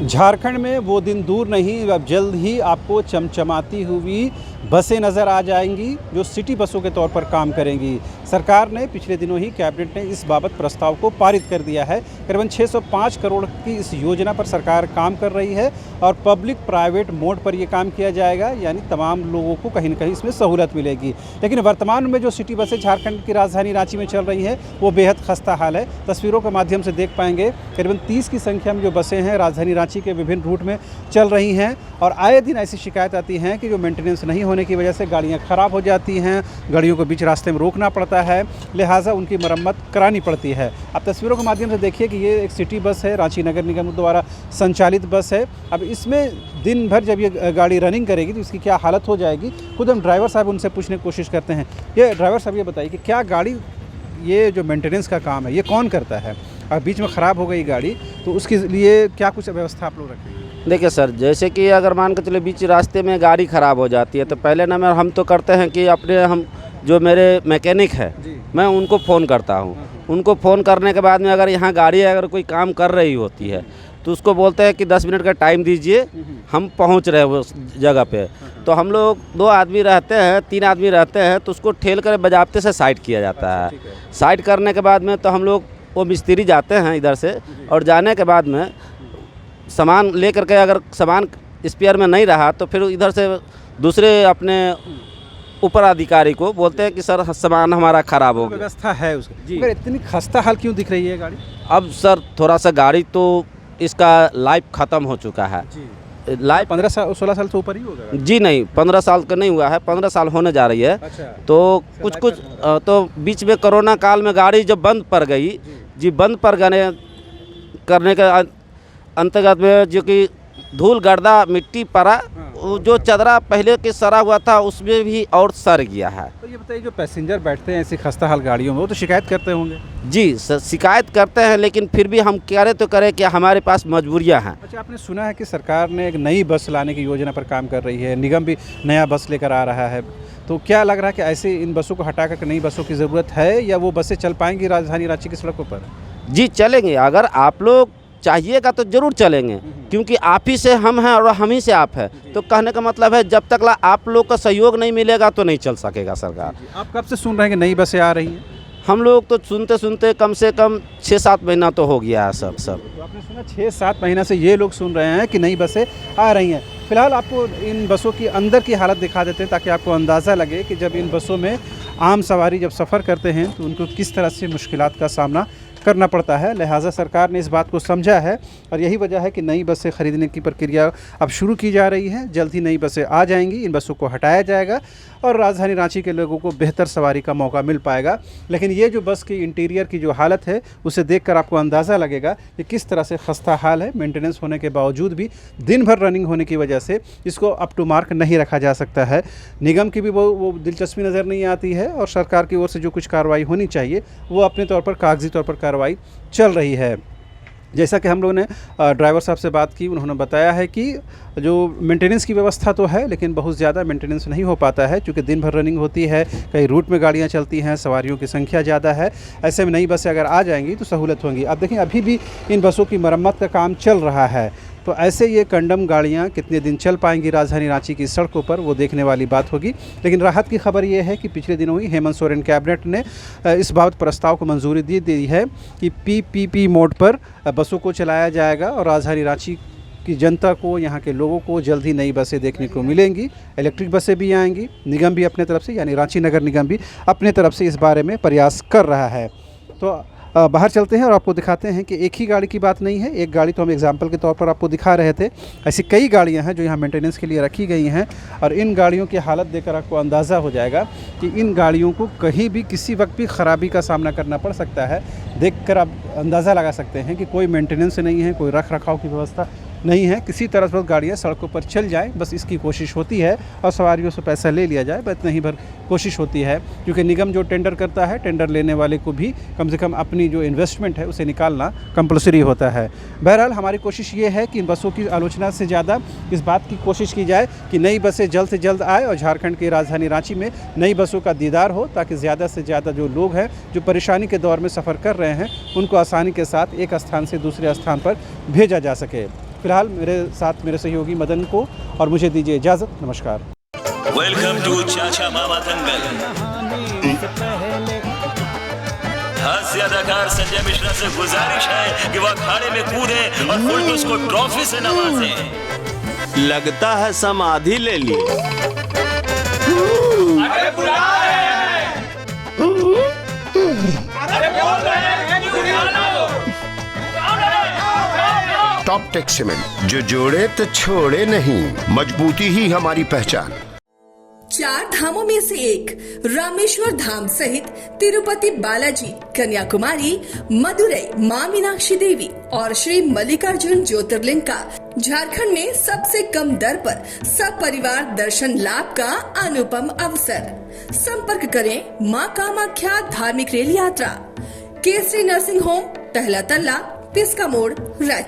झारखंड में वो दिन दूर नहीं, अब जल्द ही आपको चमचमाती हुई बसें नज़र आ जाएंगी जो सिटी बसों के तौर पर काम करेंगी। सरकार ने पिछले दिनों ही कैबिनेट ने इस बाबत प्रस्ताव को पारित कर दिया है। करीबन 605 करोड़ की इस योजना पर सरकार काम कर रही है और पब्लिक प्राइवेट मोड पर ये काम किया जाएगा, यानी तमाम लोगों को कहीं न कहीं इसमें सहूलत मिलेगी। लेकिन वर्तमान में जो सिटी बसें झारखंड की राजधानी रांची में चल रही हैं वो बेहद खस्ता हाल है। तस्वीरों के माध्यम से देख पाएंगे करीबन 30 की संख्या में जो बसें हैं राजधानी रांची के विभिन्न रूट में चल रही हैं और आए दिन ऐसी शिकायत आती हैं कि जो मेंटेनेंस नहीं होने की वजह से गाड़ियां ख़राब हो जाती हैं, गाड़ियों को बीच रास्ते में रोकना पड़ता है, लिहाजा उनकी मरम्मत करानी पड़ती है। अब तस्वीरों के माध्यम से देखिए कि ये एक सिटी बस है, रांची नगर निगम द्वारा संचालित बस है। अब इसमें दिन भर जब ये गाड़ी रनिंग करेगी तो इसकी क्या हालत हो जाएगी, खुद हम ड्राइवर साहब उनसे पूछने की कोशिश करते हैं। ये ड्राइवर साहब ये बताइए कि क्या गाड़ी, ये जो मेंटेनेंस का काम है ये कौन करता है? अगर बीच में ख़राब हो गई गाड़ी तो उसके लिए क्या कुछ व्यवस्था आप लोग रखेंगे? देखिए सर, जैसे कि अगर मान के चले बीच रास्ते में गाड़ी ख़राब हो जाती है तो पहले नंबर हम तो करते हैं कि हम जो मेरे मैकेनिक है मैं उनको फ़ोन करता हूँ। उनको फ़ोन करने के बाद में अगर यहाँ गाड़ी अगर कोई काम कर रही होती है तो उसको बोलते हैं कि 10 मिनट का टाइम दीजिए, हम पहुँच रहे हैं उस जगह पे। तो हम लोग 2 आदमी रहते हैं, 3 आदमी रहते हैं तो उसको ठेल कर बजाबते से साइड किया जाता है। साइड करने के बाद में तो हम लोग वो मिस्त्री जाते हैं इधर से, और जाने के बाद में सामान ले करके अगर सामान स्पेयर में नहीं रहा तो फिर इधर से दूसरे अपने ऊपर अधिकारी को बोलते हैं कि सर सामान हमारा ख़राब हो गया। व्यवस्था है उसकी, मगर इतनी खस्ता हाल क्यों दिख रही है गाड़ी? अब सर थोड़ा सा गाड़ी तो इसका लाइफ ख़त्म हो चुका है। लाइफ 15-16 साल से ऊपर ही होगा? जी नहीं, 15 साल का नहीं हुआ है, 15 साल होने जा रही है। अच्छा। तो कुछ तो बीच में कोरोना काल में गाड़ी जब बंद पड़ गई जी, बंद पड़ करने के अंतर्गत में जो कि धूल गर्दा मिट्टी पड़ा, जो चदरा पहले के सरा हुआ था उसमें भी और सर गया है। तो ये बताइए, जो पैसेंजर बैठते हैं ऐसी खस्ता हाल गाड़ियों में वो तो शिकायत करते होंगे? जी सर, शिकायत करते हैं, लेकिन फिर भी हम करें तो करें कि हमारे पास मजबूरियां हैं। अच्छा, आपने सुना है कि सरकार ने एक नई बस लाने की योजना पर काम कर रही है, निगम भी नया बस लेकर आ रहा है, तो क्या लग रहा है कि ऐसे इन बसों को हटा कर नई बसों की ज़रूरत है या वो बसें चल पाएंगी राजधानी रांची की सड़कों पर? जी चलेंगे, अगर आप लोग चाहिएगा तो ज़रूर चलेंगे, क्योंकि आप ही से हम हैं और हम ही से आप हैं। तो कहने का मतलब है जब तक आप लोग का सहयोग नहीं मिलेगा तो नहीं चल सकेगा सरकार। आप कब से सुन रहे हैं कि नई बसें आ रही हैं? हम लोग तो सुनते सुनते कम से कम 6-7 महीना तो हो गया है सर। तो आपने सुना 6-7 महीना से ये लोग सुन रहे हैं कि नई बसें आ रही हैं। फिलहाल आपको इन बसों की अंदर की हालत दिखा देते हैं ताकि आपको अंदाज़ा लगे कि जब इन बसों में आम सवारी जब सफ़र करते हैं तो उनको किस तरह से मुश्किलात का सामना करना पड़ता है। लिहाजा सरकार ने इस बात को समझा है और यही वजह है कि नई बसें ख़रीदने की प्रक्रिया अब शुरू की जा रही है। जल्द ही नई बसें आ जाएंगी, इन बसों को हटाया जाएगा और राजधानी रांची के लोगों को बेहतर सवारी का मौका मिल पाएगा। लेकिन ये जो बस की इंटीरियर की जो हालत है उसे देखकर आपको अंदाज़ा लगेगा कि किस तरह से खस्ता हाल है। मेंटेनेंस होने के बावजूद भी दिन भर रनिंग होने की वजह से इसको अप टू मार्क नहीं रखा जा सकता है। निगम की भी वो दिलचस्पी नज़र नहीं आती है और सरकार की ओर से जो कुछ कार्रवाई होनी चाहिए वो अपने तौर पर कागजी तौर पर कार्रवाई चल रही है। जैसा कि हम लोगों ने ड्राइवर साहब से बात की, उन्होंने बताया है कि जो मेंटेनेंस की व्यवस्था तो है लेकिन बहुत ज़्यादा मेंटेनेंस नहीं हो पाता है क्योंकि दिन भर रनिंग होती है, कई रूट में गाड़ियां चलती हैं, सवारियों की संख्या ज़्यादा है। ऐसे में नई बसें अगर आ जाएंगी तो सहूलत होंगी। अब देखिए, अभी भी इन बसों की मरम्मत का काम चल रहा है, तो ऐसे ये कंडम गाड़ियाँ कितने दिन चल पाएंगी राजधानी रांची की सड़कों पर वो देखने वाली बात होगी। लेकिन राहत की खबर ये है कि पिछले दिनों ही हेमंत सोरेन कैबिनेट ने इस बाबत प्रस्ताव को मंजूरी दी है कि पीपीपी मोड पर बसों को चलाया जाएगा और राजधानी रांची की जनता को, यहाँ के लोगों को जल्द ही नई बसें देखने को मिलेंगी। इलेक्ट्रिक बसें भी आएंगी। निगम भी अपने तरफ से, यानी रांची नगर निगम भी अपने तरफ से इस बारे में प्रयास कर रहा है। तो बाहर चलते हैं और आपको दिखाते हैं कि एक ही गाड़ी की बात नहीं है। एक गाड़ी तो हम एग्जाम्पल के तौर पर आपको दिखा रहे थे, ऐसी कई गाड़ियां हैं जो यहाँ मेंटेनेंस के लिए रखी गई हैं और इन गाड़ियों की हालत देखकर आपको अंदाज़ा हो जाएगा कि इन गाड़ियों को कहीं भी किसी वक्त भी ख़राबी का सामना करना पड़ सकता है। देखकर आप अंदाज़ा लगा सकते हैं कि कोई मेंटेनेंस नहीं है, कोई रख रखाव की व्यवस्था नहीं है। किसी तरह से गाड़ियाँ सड़कों पर चल जाएं, बस इसकी कोशिश होती है और सवारियों से पैसा ले लिया जाए, बस इतनी ही भर कोशिश होती है। क्योंकि निगम जो टेंडर करता है, टेंडर लेने वाले को भी कम से कम अपनी जो इन्वेस्टमेंट है उसे निकालना कंपलसरी होता है। बहरहाल हमारी कोशिश ये है कि इन बसों की आलोचना से ज़्यादा इस बात की कोशिश की जाए कि नई बसें जल्द से जल्द आए और झारखंड की राजधानी रांची में नई बसों का दीदार हो, ताकि ज़्यादा से ज़्यादा जो लोग हैं जो परेशानी के दौर में सफ़र कर रहे हैं उनको आसानी के साथ एक स्थान से दूसरे स्थान पर भेजा जा सके। फिलहाल मेरे साथ मेरे सहयोगी मदन को और मुझे दीजिए इजाज़त। नमस्कार। वेलकम टू चाचा मामा दंगल। हास्य अदाकार संजय मिश्रा से गुजारिश है कि वह अखाड़े में कूदे और फुलटूस को ट्रॉफी से नवाजें। लगता है समाधि ले ली। टॉप टेक सीमेंट, जो जोड़े तो छोड़े नहीं, मजबूती ही हमारी पहचान। 4 धामों में से एक रामेश्वर धाम सहित तिरुपति बालाजी, कन्याकुमारी, मदुरई, मां मीनाक्षी देवी और श्री मल्लिकार्जुन ज्योतिर्लिंग का झारखंड में सबसे कम दर पर सब परिवार दर्शन लाभ का अनुपम अवसर। संपर्क करें मां कामाख्या धार्मिक रेल यात्रा, केसरी नर्सिंग होम, पहला तल्ला, पिस्का मोड़, रांची।